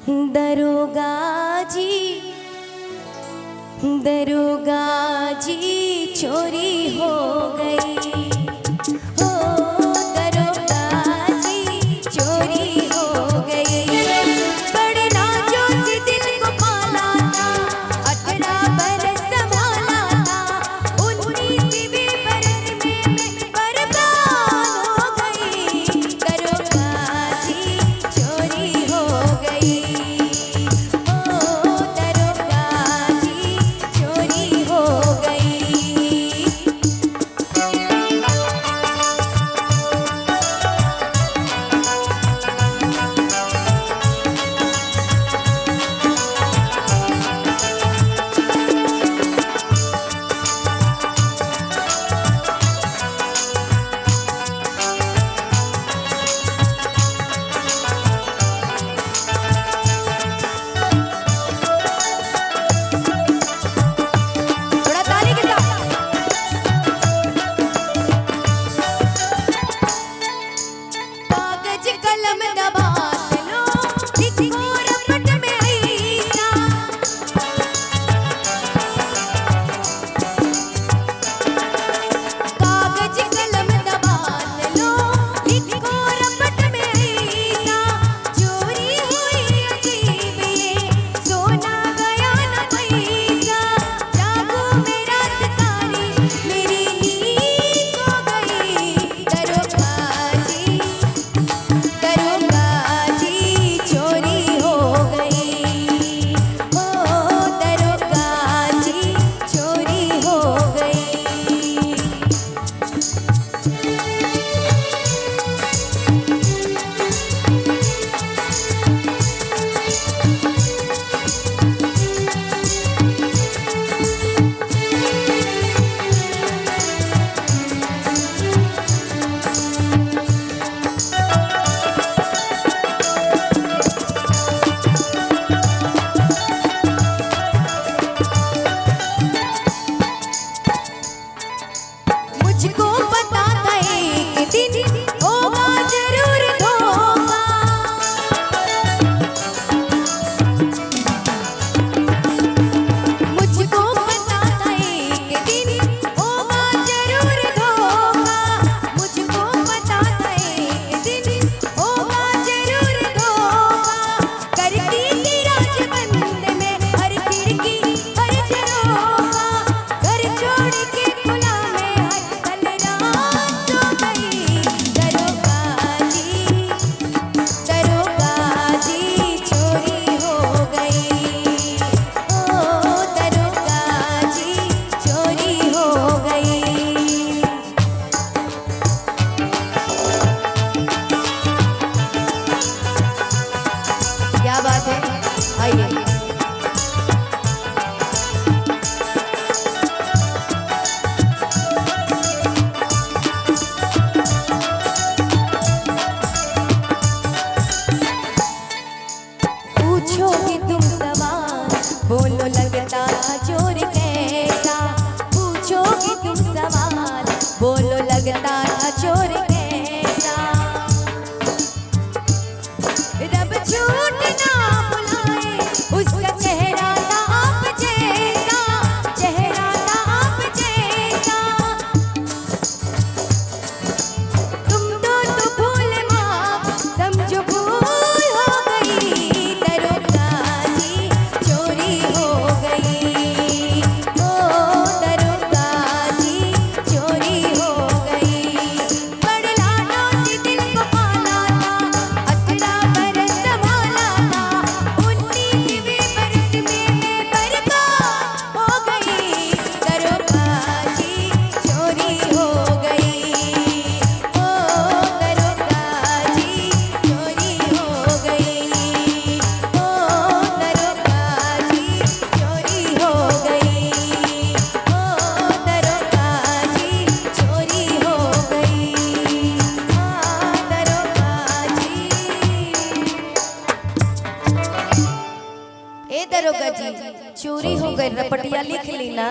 दरोगा जी, दरोगा जी चोरी हो गई। हो दरोगा जी चोरी हो गई। बड़े नाजों से दिल को पाला था, 18 बरस संभाला था, 19वीं बरस में मैं बर्बाद हो गई। दरोगा जी चोरी हो गई। क्या बात है, आइए। पूछोगे तुम सवाल, बोलो लगता था चोर कैसा। पूछोगे तुम सवाल, बोलो लगता था चोर कैसा। रब झूठ ना बुलाए, उसका चेहरा था आप जैसा, चेहरा था आप जैसा। तुम तो भूल माफ, समझो भूल हो गई। दरोगा जी चोरी हो गई। ओ दरोगा जी चोरी हो गई। बड़े लाडों से दिल को पाला था, 18 बरस संभाला था, 19वीं बरस में मैं बर्बाद हो गई। दरोगा जी चोरी हो गई। ओ दरोगा जी चोरी हो गई। ओ दरोगा जी चोरी हो गई। ओ दरोगा जी चोरी हो गई। हाँ दरोगा जी। ए दरोगा जी चोरी हो गई, रपटिया लिख ली ना।